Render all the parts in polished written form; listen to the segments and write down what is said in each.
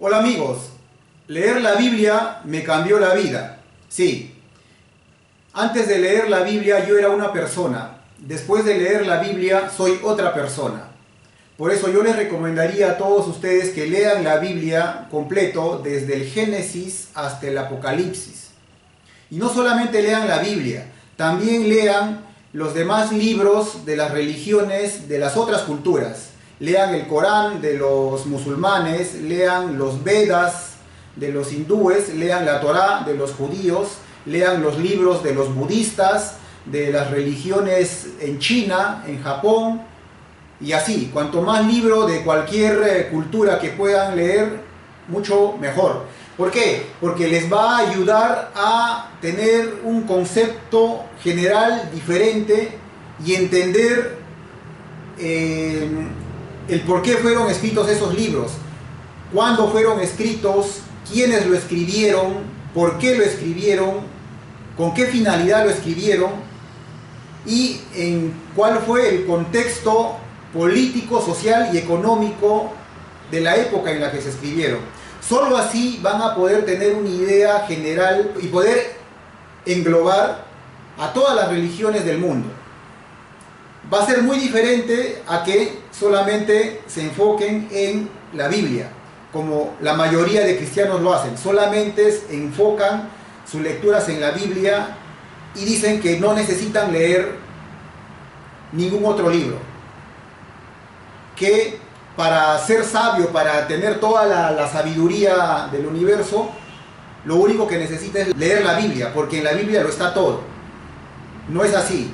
Hola amigos, leer la Biblia me cambió la vida. Sí, antes de leer la Biblia yo era una persona. Después de leer la Biblia soy otra persona. Por eso yo les recomendaría a todos ustedes que lean la Biblia completo desde el Génesis hasta el Apocalipsis. Y no solamente lean la Biblia, también lean los demás libros de las religiones de las otras culturas. Lean el Corán de los musulmanes, lean los Vedas de los hindúes, lean la Torá de los judíos, lean los libros de los budistas, de las religiones en China, en Japón, y así. Cuanto más libro de cualquier cultura que puedan leer, mucho mejor. ¿Por qué? Porque les va a ayudar a tener un concepto general diferente y entender el por qué fueron escritos esos libros, cuándo fueron escritos, quiénes lo escribieron, por qué lo escribieron, con qué finalidad lo escribieron y en cuál fue el contexto político, social y económico de la época en la que se escribieron. Solo así van a poder tener una idea general y poder englobar a todas las religiones del mundo. Va a ser muy diferente a que solamente se enfoquen en la Biblia, como la mayoría de cristianos lo hacen. Solamente enfocan sus lecturas en la Biblia y dicen que no necesitan leer ningún otro libro. Que para ser sabio, para tener toda la sabiduría del universo, lo único que necesita es leer la Biblia, porque en la Biblia lo está todo. No es así.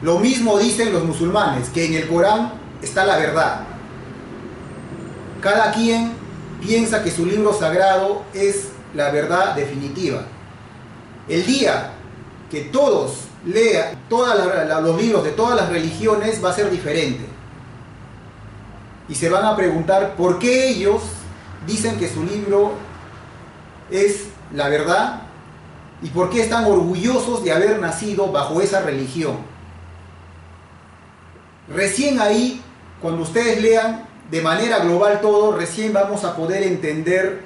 Lo mismo dicen los musulmanes, que en el Corán está la verdad. Cada quien piensa que su libro sagrado es la verdad definitiva. El día que todos lean los libros de todas las religiones va a ser diferente. Y se van a preguntar por qué ellos dicen que su libro es la verdad y por qué están orgullosos de haber nacido bajo esa religión. Recién ahí, cuando ustedes lean de manera global todo, recién vamos a poder entender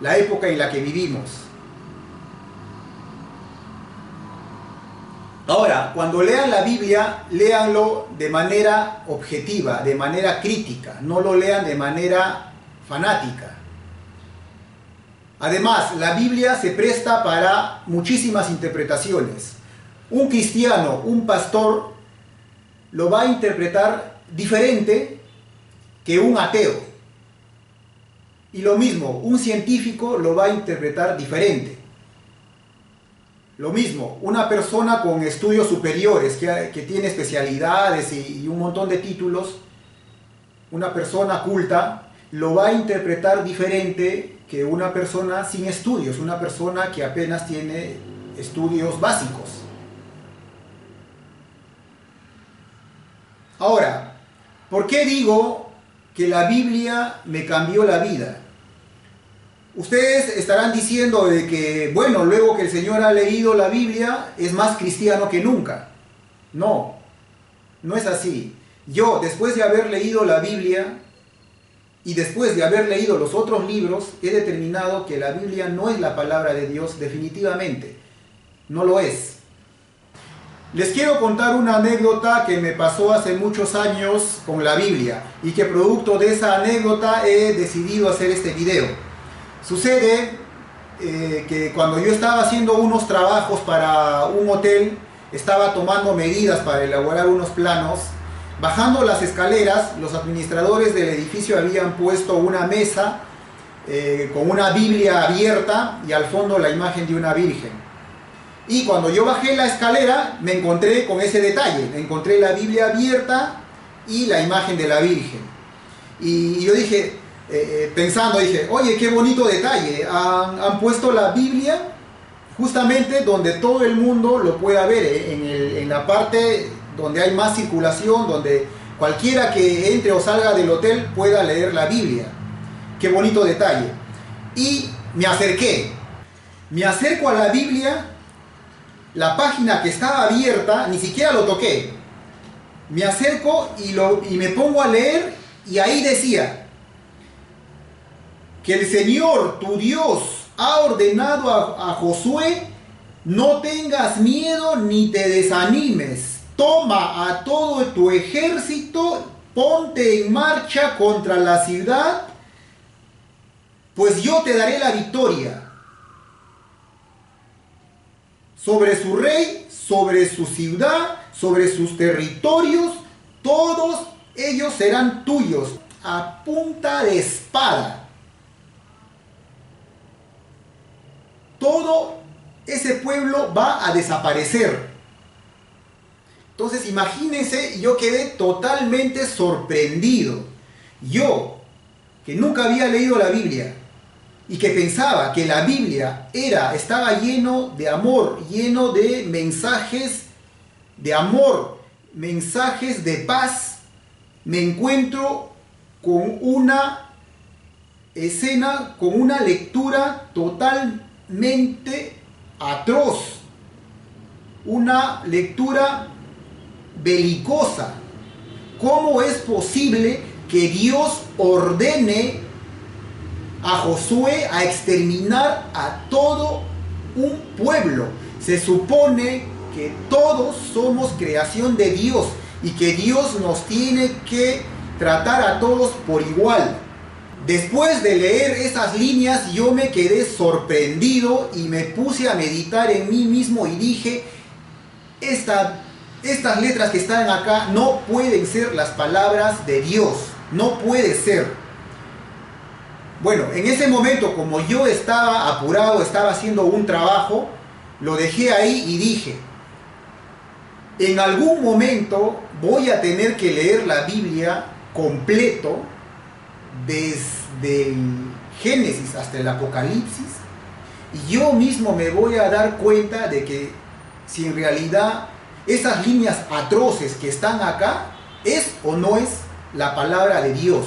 la época en la que vivimos. Ahora, cuando lean la Biblia, léanlo de manera objetiva, de manera crítica, no lo lean de manera fanática. Además, la Biblia se presta para muchísimas interpretaciones. Un cristiano, un pastor, lo va a interpretar diferente que un ateo. Y lo mismo, un científico lo va a interpretar diferente. Lo mismo, una persona con estudios superiores, que tiene especialidades y un montón de títulos, una persona culta, lo va a interpretar diferente que una persona sin estudios, una persona que apenas tiene estudios básicos. Ahora, ¿por qué digo que la Biblia me cambió la vida? Ustedes estarán diciendo de que, bueno, luego que el Señor ha leído la Biblia, es más cristiano que nunca. No, no es así. Yo, después de haber leído la Biblia y después de haber leído los otros libros, he determinado que la Biblia no es la palabra de Dios, definitivamente. No lo es. Les quiero contar una anécdota que me pasó hace muchos años con la Biblia y que producto de esa anécdota he decidido hacer este video. Sucede que cuando yo estaba haciendo unos trabajos para un hotel, estaba tomando medidas para elaborar unos planos. Bajando las escaleras, los administradores del edificio habían puesto una mesa con una Biblia abierta y al fondo la imagen de una virgen. Y cuando yo bajé la escalera me encontré con ese detalle, encontré la Biblia abierta y la imagen de la Virgen. Y yo dije, dije, oye, qué bonito detalle, han puesto la Biblia justamente donde todo el mundo lo pueda ver, en la parte donde hay más circulación, donde cualquiera que entre o salga del hotel pueda leer la Biblia. Qué bonito detalle. Y me acerco a la Biblia. La página que estaba abierta, ni siquiera lo toqué. Me acerco y me pongo a leer y ahí decía: que el Señor, tu Dios, ha ordenado a Josué: no tengas miedo ni te desanimes. Toma a todo tu ejército, ponte en marcha contra la ciudad, pues yo te daré la victoria sobre su rey, sobre su ciudad, sobre sus territorios. Todos ellos serán tuyos a punta de espada. Todo ese pueblo va a desaparecer. Entonces imagínense, yo quedé totalmente sorprendido. Yo, que nunca había leído la Biblia y que pensaba que la Biblia estaba lleno de amor, lleno de mensajes de amor, mensajes de paz, me encuentro con una escena, con una lectura totalmente atroz, una lectura belicosa. ¿Cómo es posible que Dios ordene a Josué a exterminar a todo un pueblo? Se supone que todos somos creación de Dios y que Dios nos tiene que tratar a todos por igual. Después de leer esas líneas, yo me quedé sorprendido y me puse a meditar en mí mismo y dije: estas letras que están acá no pueden ser las palabras de Dios, no puede ser. Bueno, en ese momento, como yo estaba apurado, estaba haciendo un trabajo, lo dejé ahí y dije: en algún momento voy a tener que leer la Biblia completo, desde el Génesis hasta el Apocalipsis, y yo mismo me voy a dar cuenta de que si en realidad esas líneas atroces que están acá es o no es la palabra de Dios.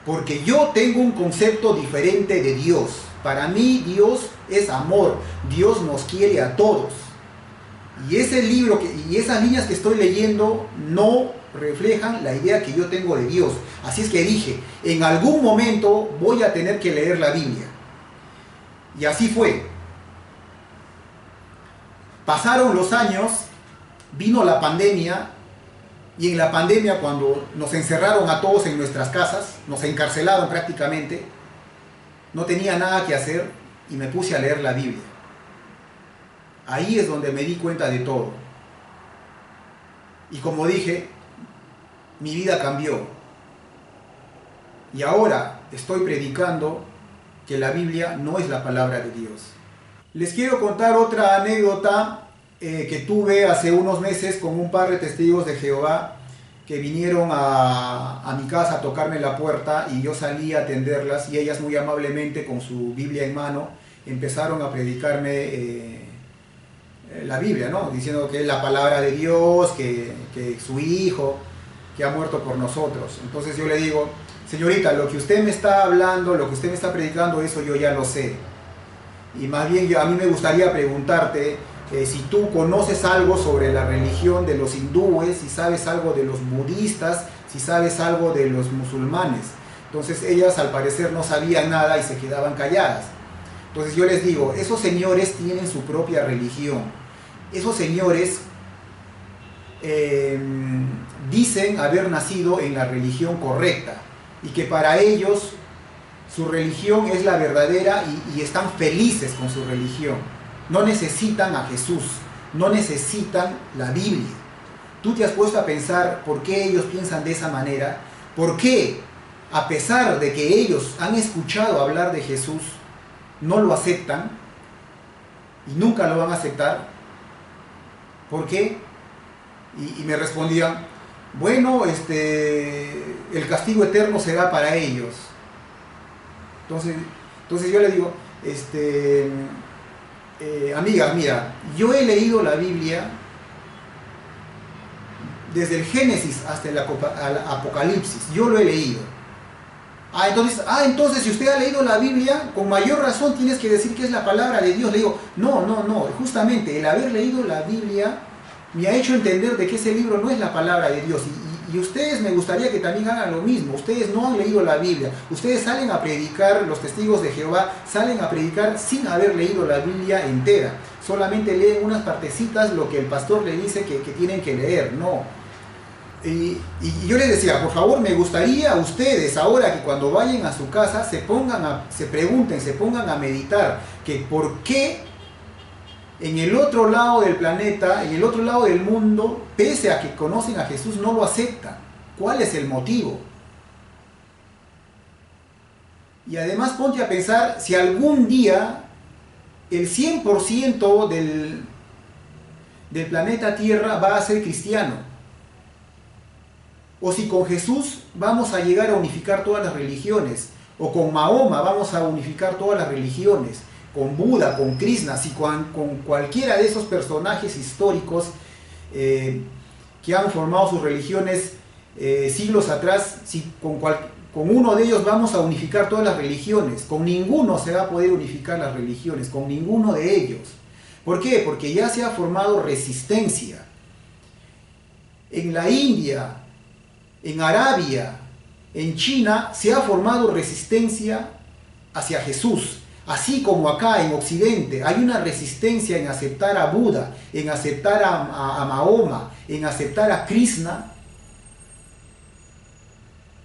Porque yo tengo un concepto diferente de Dios. Para mí Dios es amor, Dios nos quiere a todos. Y ese libro y esas líneas que estoy leyendo no reflejan la idea que yo tengo de Dios. Así es que dije: en algún momento voy a tener que leer la Biblia. Y así fue. Pasaron los años, vino la pandemia, y en la pandemia, cuando nos encerraron a todos en nuestras casas, nos encarcelaron prácticamente, no tenía nada que hacer y me puse a leer la Biblia. Ahí es donde me di cuenta de todo. Y como dije, mi vida cambió. Y ahora estoy predicando que la Biblia no es la palabra de Dios. Les quiero contar otra anécdota que tuve hace unos meses con un par de testigos de Jehová que vinieron a mi casa a tocarme la puerta, y yo salí a atenderlas, y ellas muy amablemente, con su Biblia en mano, empezaron a predicarme la Biblia, ¿no? Diciendo que es la palabra de Dios, que su hijo, que ha muerto por nosotros. Entonces yo le digo: señorita, lo que usted me está hablando, lo que usted me está predicando, eso yo ya lo sé. Y más bien a mí me gustaría preguntarte si tú conoces algo sobre la religión de los hindúes, si sabes algo de los budistas, si sabes algo de los musulmanes. Entonces ellas al parecer no sabían nada y se quedaban calladas. Entonces yo les digo: esos señores tienen su propia religión. Esos señores dicen haber nacido en la religión correcta, y que para ellos su religión es la verdadera, y están felices con su religión. No necesitan a Jesús, no necesitan la Biblia. ¿Tú te has puesto a pensar por qué ellos piensan de esa manera? ¿Por qué, a pesar de que ellos han escuchado hablar de Jesús, no lo aceptan y nunca lo van a aceptar? ¿Por qué? Y me respondían: bueno, el castigo eterno será para ellos. Entonces yo le digo: amiga, mira, yo he leído la Biblia desde el Génesis hasta el Apocalipsis. Yo lo he leído. Entonces si usted ha leído la Biblia, con mayor razón tienes que decir que es la palabra de Dios. Le digo: no, justamente el haber leído la Biblia me ha hecho entender de que ese libro no es la palabra de Dios, Y ustedes me gustaría que también hagan lo mismo. Ustedes no han leído la Biblia. Ustedes salen a predicar, los testigos de Jehová salen a predicar sin haber leído la Biblia entera. Solamente leen unas partecitas lo que el pastor le dice que tienen que leer. No. Y yo les decía, por favor, me gustaría a ustedes ahora que cuando vayan a su casa se pregunten, se pongan a meditar que por qué en el otro lado del planeta, en el otro lado del mundo, pese a que conocen a Jesús, no lo aceptan. ¿Cuál es el motivo? Y además ponte a pensar si algún día el 100% del planeta Tierra va a ser cristiano. O si con Jesús vamos a llegar a unificar todas las religiones. O con Mahoma vamos a unificar todas las religiones. Con Buda, con Krishna, si con cualquiera de esos personajes históricos que han formado sus religiones siglos atrás, si con uno de ellos vamos a unificar todas las religiones, con ninguno se va a poder unificar las religiones, con ninguno de ellos. ¿Por qué? Porque ya se ha formado resistencia. En la India, en Arabia, en China, se ha formado resistencia hacia Jesús. Así como acá en Occidente hay una resistencia en aceptar a Buda, en aceptar a Mahoma, en aceptar a Krishna,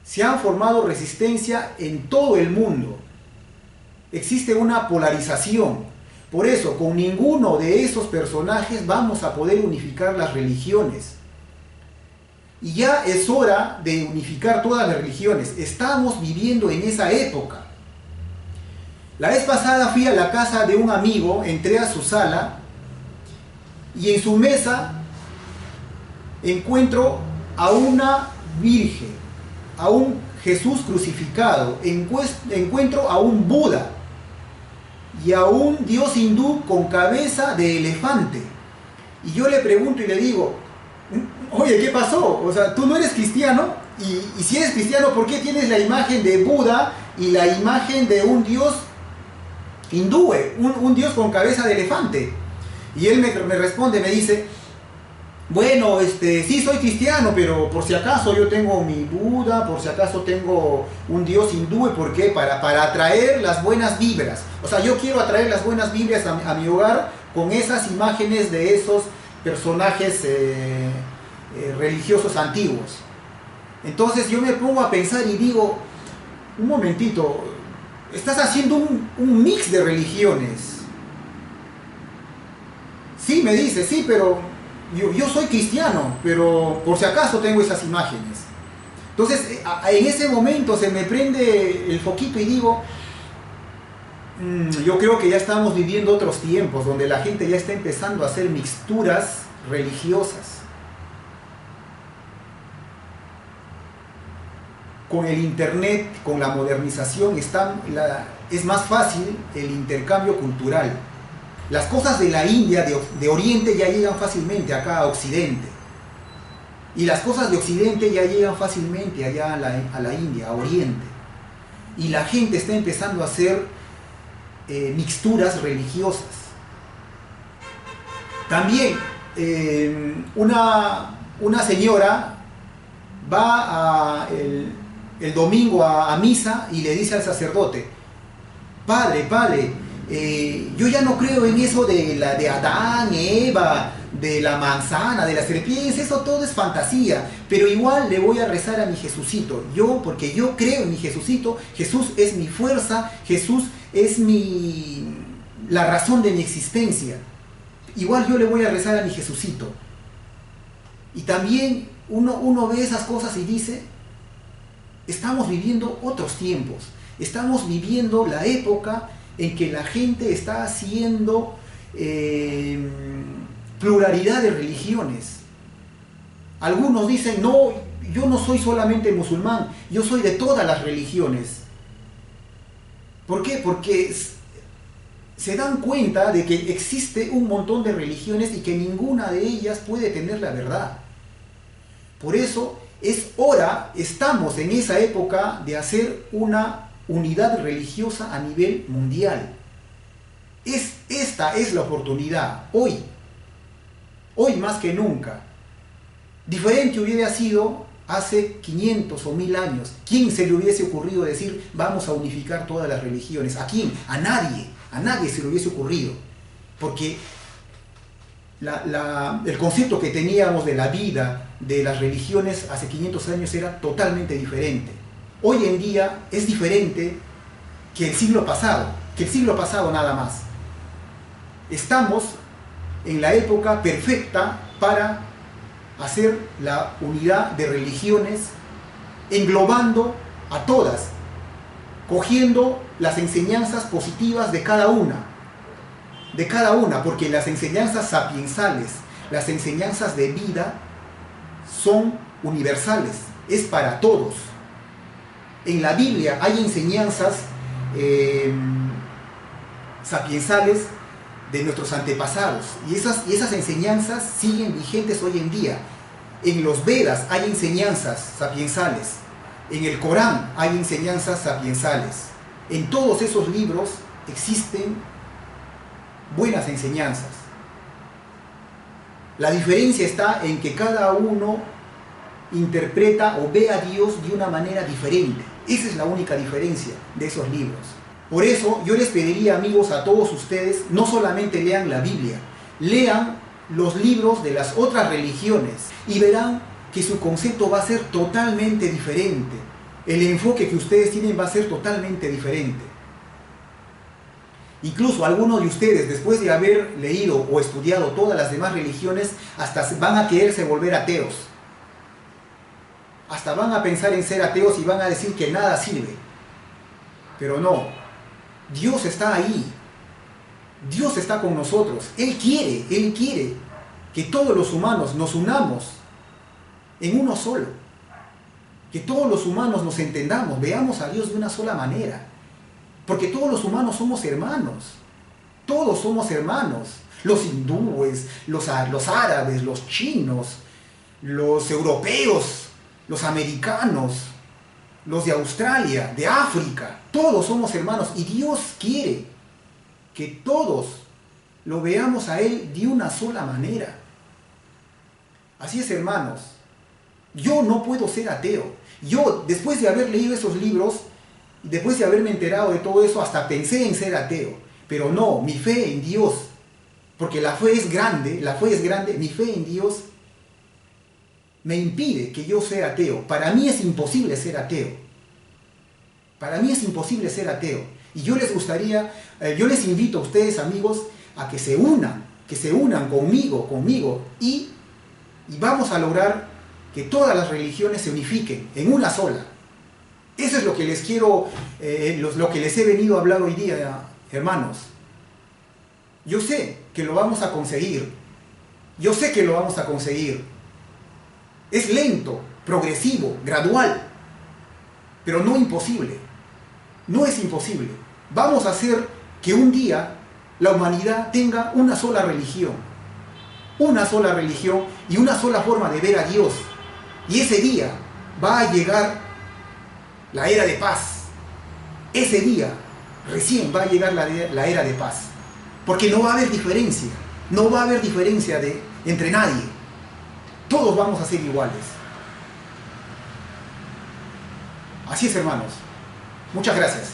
se han formado resistencia en todo el mundo. Existe una polarización. Por eso, con ninguno de esos personajes vamos a poder unificar las religiones. Y ya es hora de unificar todas las religiones. Estamos viviendo en esa época. La vez pasada fui a la casa de un amigo, entré a su sala y en su mesa encuentro a una virgen, a un Jesús crucificado, encuentro a un Buda y a un dios hindú con cabeza de elefante. Y yo le pregunto y le digo, oye, ¿qué pasó? O sea, ¿tú no eres cristiano? Y si eres cristiano, ¿por qué tienes la imagen de Buda y la imagen de un dios hindú, un dios con cabeza de elefante? Y él me responde, me dice, bueno, sí soy cristiano, pero por si acaso yo tengo mi Buda, por si acaso tengo un dios hindú. ¿Por qué? Para atraer las buenas vibras. O sea, yo quiero atraer las buenas vibras a mi hogar con esas imágenes de esos personajes religiosos antiguos. Entonces yo me pongo a pensar y digo, un momentito, estás haciendo un mix de religiones. Sí, me dice, sí, pero yo soy cristiano, pero por si acaso tengo esas imágenes. Entonces, en ese momento se me prende el foquito y digo, yo creo que ya estamos viviendo otros tiempos, donde la gente ya está empezando a hacer mixturas religiosas. Con el internet, con la modernización, es más fácil el intercambio cultural. Las cosas de la India, de Oriente, ya llegan fácilmente acá a Occidente. Y las cosas de Occidente ya llegan fácilmente allá a la India, a Oriente. Y la gente está empezando a hacer mixturas religiosas. También una señora va el domingo a misa y le dice al sacerdote, padre, yo ya no creo en eso de Adán, Eva, de la manzana, de las serpientes, eso todo es fantasía, pero igual le voy a rezar a mi Jesucito, porque yo creo en mi Jesucito, Jesús es mi fuerza, Jesús es la razón de mi existencia, igual yo le voy a rezar a mi Jesucito. Y también uno ve esas cosas y dice, estamos viviendo otros tiempos, estamos viviendo la época en que la gente está haciendo pluralidad de religiones. Algunos dicen, no, yo no soy solamente musulmán, yo soy de todas las religiones. ¿Por qué? Porque se dan cuenta de que existe un montón de religiones y que ninguna de ellas puede tener la verdad. Por eso estamos en esa época de hacer una unidad religiosa a nivel mundial. Esta es la oportunidad, hoy más que nunca. Diferente hubiera sido hace 500 o 1000 años, ¿quién se le hubiese ocurrido decir vamos a unificar todas las religiones? ¿A quién? A nadie se le hubiese ocurrido. Porque el concepto que teníamos de la vida, de las religiones hace 500 años era totalmente diferente. Hoy en día es diferente que el siglo pasado nada más. Estamos en la época perfecta para hacer la unidad de religiones, englobando a todas, cogiendo las enseñanzas positivas de cada una, porque las enseñanzas sapiensales, las enseñanzas de vida son universales, es para todos. En la Biblia hay enseñanzas sapiensales de nuestros antepasados, y esas enseñanzas siguen vigentes hoy en día. En los Vedas hay enseñanzas sapiensales, en el Corán hay enseñanzas sapiensales. En todos esos libros existen buenas enseñanzas. La diferencia está en que cada uno interpreta o ve a Dios de una manera diferente. Esa es la única diferencia de esos libros. Por eso yo les pediría, amigos, a todos ustedes, no solamente lean la Biblia, lean los libros de las otras religiones y verán que su concepto va a ser totalmente diferente. El enfoque que ustedes tienen va a ser totalmente diferente. Incluso algunos de ustedes, después de haber leído o estudiado todas las demás religiones, hasta van a quererse volver ateos. Hasta van a pensar en ser ateos y van a decir que nada sirve. Pero no. Dios está ahí, Dios está con nosotros, Él quiere que todos los humanos nos unamos en uno solo, que todos los humanos nos entendamos, veamos a Dios de una sola manera, porque todos los humanos somos hermanos, los hindúes, los árabes, los chinos, los europeos, los americanos, los de Australia, de África, todos somos hermanos y Dios quiere que todos lo veamos a Él de una sola manera. Así es, hermanos, yo no puedo ser ateo. Yo, después de haber leído esos libros, después de haberme enterado de todo eso, hasta pensé en ser ateo. Pero no, mi fe en Dios, porque la fe es grande, mi fe en Dios me impide que yo sea ateo. Para mí es imposible ser ateo. Y yo les invito a ustedes, amigos, a que se unan conmigo, y vamos a lograr que todas las religiones se unifiquen en una sola. Eso es lo que les quiero, lo que les he venido a hablar hoy día, hermanos. Yo sé que lo vamos a conseguir. Es lento, progresivo, gradual, pero no imposible. No es imposible. Vamos a hacer que un día la humanidad tenga una sola religión y una sola forma de ver a Dios. Y ese día va a llegar la era de paz. Ese día recién va a llegar la era de paz. Porque no va a haber diferencia. Entre nadie. Todos vamos a ser iguales. Así es, hermanos. Muchas gracias.